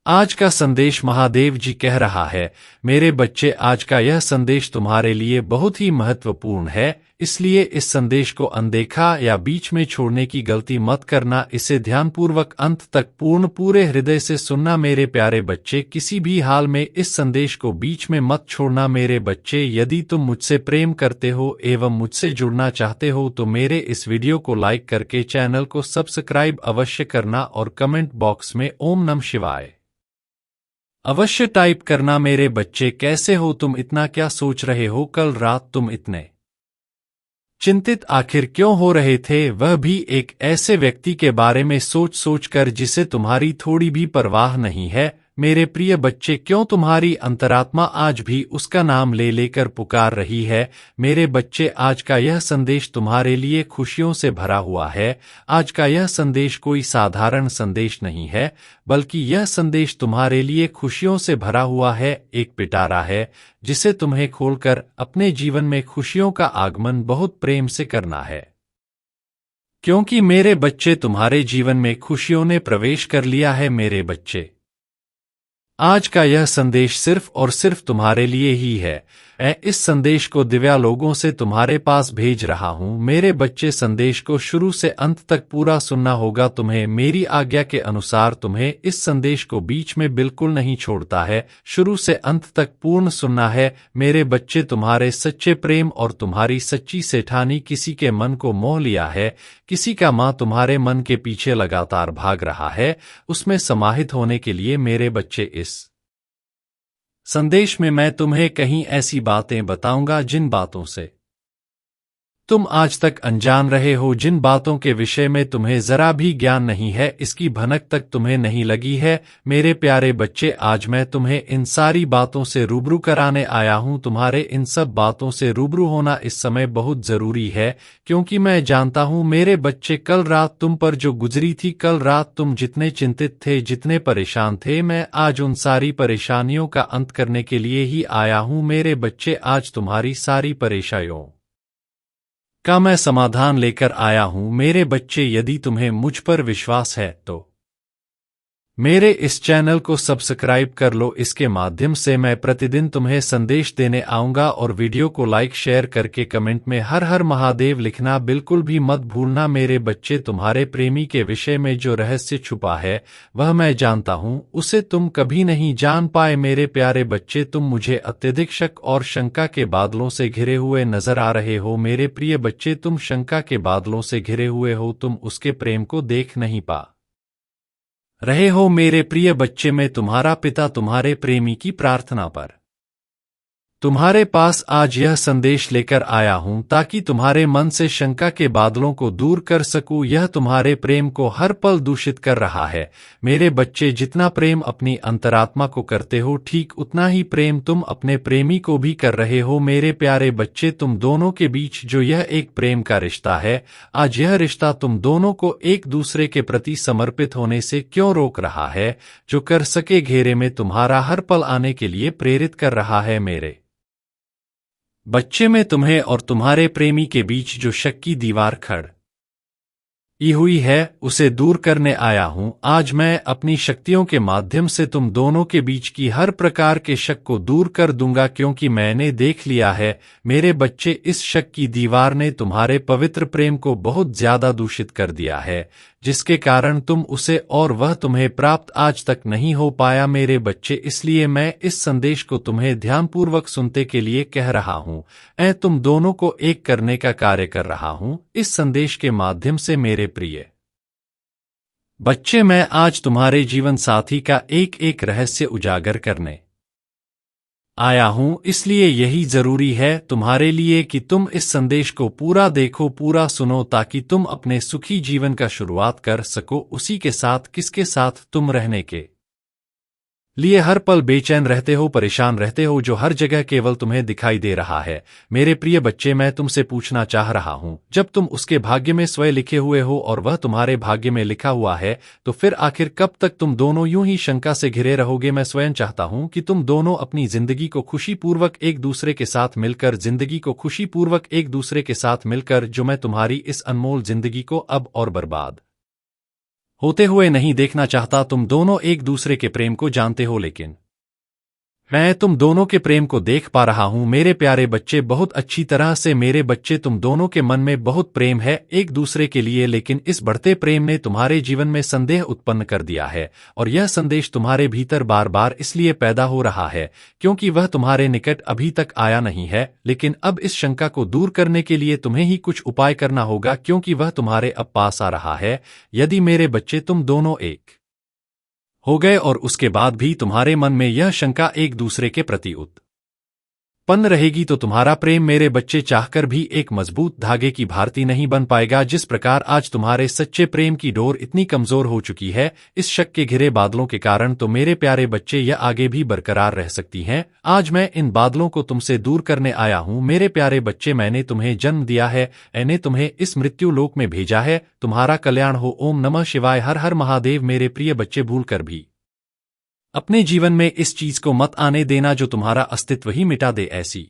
आज का संदेश महादेव जी कह रहा है, मेरे बच्चे, आज का यह संदेश तुम्हारे लिए बहुत ही महत्वपूर्ण है, इसलिए इस संदेश को अनदेखा या बीच में छोड़ने की गलती मत करना। इसे ध्यानपूर्वक अंत तक पूरे हृदय से सुनना मेरे प्यारे बच्चे। किसी भी हाल में इस संदेश को बीच में मत छोड़ना मेरे बच्चे। यदि तुम मुझसे प्रेम करते हो एवं मुझसे जुड़ना चाहते हो तो मेरे इस वीडियो को लाइक करके चैनल को सब्सक्राइब अवश्य करना और कमेंट बॉक्स में ओम नमः शिवाय अवश्य टाइप करना मेरे बच्चे। कैसे हो तुम? इतना क्या सोच रहे हो? कल रात तुम इतने चिंतित आखिर क्यों हो रहे थे? वह भी एक ऐसे व्यक्ति के बारे में सोच कर जिसे तुम्हारी थोड़ी भी परवाह नहीं है। मेरे प्रिय बच्चे, क्यों तुम्हारी अंतरात्मा आज भी उसका नाम ले लेकर पुकार रही है? मेरे बच्चे, आज का यह संदेश तुम्हारे लिए खुशियों से भरा हुआ है। आज का यह संदेश कोई साधारण संदेश नहीं है, बल्कि यह संदेश तुम्हारे लिए खुशियों से भरा हुआ है। एक पिटारा है जिसे तुम्हें खोलकर अपने जीवन में खुशियों का आगमन बहुत प्रेम से करना है, क्योंकि मेरे बच्चे, तुम्हारे जीवन में खुशियों ने प्रवेश कर लिया है। मेरे बच्चे, आज का यह संदेश सिर्फ और सिर्फ तुम्हारे लिए ही है। मैं इस संदेश को दिव्या लोगों से तुम्हारे पास भेज रहा हूं। मेरे बच्चे, संदेश को शुरू से अंत तक पूरा सुनना होगा तुम्हें। मेरी आज्ञा के अनुसार तुम्हें इस संदेश को बीच में बिल्कुल नहीं छोड़ता है, शुरू से अंत तक पूर्ण सुनना है। मेरे बच्चे, तुम्हारे सच्चे प्रेम और तुम्हारी सच्ची सेठानी किसी के मन को मोह लिया है। किसी का मां तुम्हारे मन के पीछे लगातार भाग रहा है, उसमें समाहित होने के लिए। मेरे बच्चे, इस संदेश में मैं तुम्हें कहीं ऐसी बातें बताऊंगा जिन बातों से तुम आज तक अनजान रहे हो, जिन बातों के विषय में तुम्हें जरा भी ज्ञान नहीं है, इसकी भनक तक तुम्हें नहीं लगी है। मेरे प्यारे बच्चे, आज मैं तुम्हें इन सारी बातों से रूबरू कराने आया हूं। तुम्हारे इन सब बातों से रूबरू होना इस समय बहुत जरूरी है, क्योंकि मैं जानता हूं मेरे बच्चे, कल रात तुम पर जो गुजरी थी, कल रात तुम जितने चिंतित थे, जितने परेशान थे, मैं आज उन सारी परेशानियों का अंत करने के लिए ही आया हूं। मेरे बच्चे, आज तुम्हारी सारी परेशानियों का मैं समाधान लेकर आया हूं। मेरे बच्चे, यदि तुम्हें मुझ पर विश्वास है तो मेरे इस चैनल को सब्सक्राइब कर लो। इसके माध्यम से मैं प्रतिदिन तुम्हें संदेश देने आऊंगा। और वीडियो को लाइक शेयर करके कमेंट में हर हर महादेव लिखना बिल्कुल भी मत भूलना। मेरे बच्चे, तुम्हारे प्रेमी के विषय में जो रहस्य छुपा है वह मैं जानता हूं, उसे तुम कभी नहीं जान पाए। मेरे प्यारे बच्चे, तुम मुझे अत्यधिक शक और शंका के बादलों से घिरे हुए नजर आ रहे हो। मेरे प्रिय बच्चे, तुम शंका के बादलों से घिरे हुए हो, तुम उसके प्रेम को देख नहीं पा रहे हो। मेरे प्रिय बच्चे, मैं तुम्हारा पिता तुम्हारे प्रेमी की प्रार्थना पर तुम्हारे पास आज यह संदेश लेकर आया हूं, ताकि तुम्हारे मन से शंका के बादलों को दूर कर सकूं। यह तुम्हारे प्रेम को हर पल दूषित कर रहा है। मेरे बच्चे, जितना प्रेम अपनी अंतरात्मा को करते हो, ठीक उतना ही प्रेम तुम अपने प्रेमी को भी कर रहे हो। मेरे प्यारे बच्चे, तुम दोनों के बीच जो यह एक प्रेम का रिश्ता है, आज यह रिश्ता तुम दोनों को एक दूसरे के प्रति समर्पित होने से क्यों रोक रहा है, जो कर सके घेरे में तुम्हारा हर पल आने के लिए प्रेरित कर रहा है। मेरे बच्चे, में तुम्हें और तुम्हारे प्रेमी के बीच जो शक की दीवार खड़ी हुई है, उसे दूर करने आया हूं। आज मैं अपनी शक्तियों के माध्यम से तुम दोनों के बीच की हर प्रकार के शक को दूर कर दूंगा, क्योंकि मैंने देख लिया है मेरे बच्चे, इस शक की दीवार ने तुम्हारे पवित्र प्रेम को बहुत ज्यादा दूषित कर दिया है, जिसके कारण तुम उसे और वह तुम्हें प्राप्त आज तक नहीं हो पाया। मेरे बच्चे, इसलिए मैं इस संदेश को तुम्हें ध्यानपूर्वक सुनते के लिए कह रहा हूं। मैं तुम दोनों को एक करने का कार्य कर रहा हूं इस संदेश के माध्यम से। मेरे प्रिय बच्चे, मैं आज तुम्हारे जीवन साथी का एक एक रहस्य उजागर करने आया हूं, इसलिए यही जरूरी है तुम्हारे लिए कि तुम इस संदेश को पूरा देखो, पूरा सुनो, ताकि तुम अपने सुखी जीवन का शुरुआत कर सको, उसी के साथ किसके साथ तुम रहने के लिए हर पल बेचैन रहते हो, परेशान रहते हो, जो हर जगह केवल तुम्हें दिखाई दे रहा है। मेरे प्रिय बच्चे, मैं तुमसे पूछना चाह रहा हूं, जब तुम उसके भाग्य में स्वयं लिखे हुए हो और वह तुम्हारे भाग्य में लिखा हुआ है, तो फिर आखिर कब तक तुम दोनों यूं ही शंका से घिरे रहोगे? मैं स्वयं चाहता हूं कि तुम दोनों अपनी जिंदगी को खुशीपूर्वक एक दूसरे के साथ मिलकर, जिंदगी को खुशीपूर्वक एक दूसरे के साथ मिलकर, जो मैं तुम्हारी इस अनमोल जिंदगी को अब और बर्बाद होते हुए नहीं देखना चाहता। तुम दोनों एक दूसरे के प्रेम को जानते हो, लेकिन मैं तुम दोनों के प्रेम को देख पा रहा हूं मेरे प्यारे बच्चे, बहुत अच्छी तरह से मेरे बच्चे। तुम दोनों के मन में बहुत प्रेम है एक दूसरे के लिए, लेकिन इस बढ़ते प्रेम ने तुम्हारे जीवन में संदेह उत्पन्न कर दिया है। और यह संदेश तुम्हारे भीतर बार बार इसलिए पैदा हो रहा है क्योंकि वह तुम्हारे निकट अभी तक आया नहीं है। लेकिन अब इस शंका को दूर करने के लिए तुम्हें ही कुछ उपाय करना होगा, क्योंकि वह तुम्हारे अब पास आ रहा है। यदि मेरे बच्चे तुम दोनों एक हो गए और उसके बाद भी तुम्हारे मन में यह शंका एक दूसरे के प्रति उत्पन्न रहेगी, तो तुम्हारा प्रेम मेरे बच्चे चाहकर भी एक मजबूत धागे की भांति नहीं बन पाएगा। जिस प्रकार आज तुम्हारे सच्चे प्रेम की डोर इतनी कमजोर हो चुकी है इस शक के घिरे बादलों के कारण, तो मेरे प्यारे बच्चे यह आगे भी बरकरार रह सकती हैं। आज मैं इन बादलों को तुमसे दूर करने आया हूं मेरे प्यारे बच्चे। मैंने तुम्हें जन्म दिया है, मैंने तुम्हें इस मृत्यु लोक में भेजा है। तुम्हारा कल्याण हो। ओम नमः शिवाय। हर हर महादेव। मेरे प्रिय बच्चे, भूल कर भी अपने जीवन में इस चीज को मत आने देना जो तुम्हारा अस्तित्व ही मिटा दे। ऐसी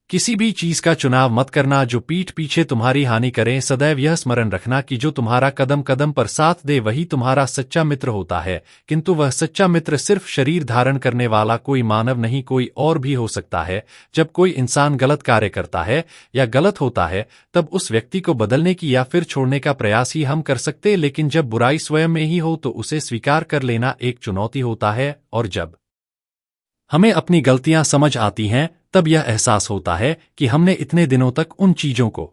किसी भी चीज का चुनाव मत करना जो पीठ पीछे तुम्हारी हानि करें। सदैव यह स्मरण रखना कि जो तुम्हारा कदम कदम पर साथ दे वही तुम्हारा सच्चा मित्र होता है, किंतु वह सच्चा मित्र सिर्फ शरीर धारण करने वाला कोई मानव नहीं, कोई और भी हो सकता है। जब कोई इंसान गलत कार्य करता है या गलत होता है तब उस व्यक्ति को बदलने की या फिर छोड़ने का प्रयास ही हम कर सकते, लेकिन जब बुराई स्वयं में ही हो तो उसे स्वीकार कर लेना एक चुनौती होता है। और जब हमें अपनी गलतियां समझ आती हैं तब यह एहसास होता है कि हमने इतने दिनों तक उन चीजों को,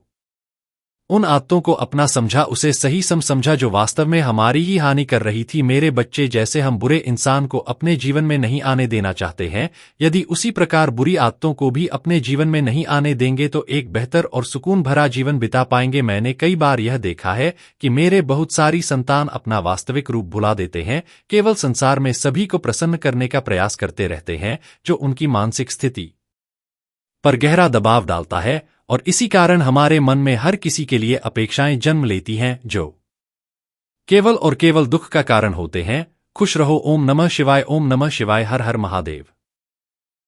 उन आदतों को अपना समझा, उसे सही समझा जो वास्तव में हमारी ही हानि कर रही थी। मेरे बच्चे, जैसे हम बुरे इंसान को अपने जीवन में नहीं आने देना चाहते हैं, यदि उसी प्रकार बुरी आदतों को भी अपने जीवन में नहीं आने देंगे तो एक बेहतर और सुकून भरा जीवन बिता पाएंगे। मैंने कई बार यह देखा है कि मेरे बहुत सारी संतान अपना वास्तविक रूप भुला देते हैं, केवल संसार में सभी को प्रसन्न करने का प्रयास करते रहते हैं, जो उनकी मानसिक स्थिति पर गहरा दबाव डालता है। और इसी कारण हमारे मन में हर किसी के लिए अपेक्षाएं जन्म लेती हैं जो केवल और केवल दुख का कारण होते हैं। खुश रहो। ओम नमः शिवाय। ओम नमः शिवाय। हर हर महादेव।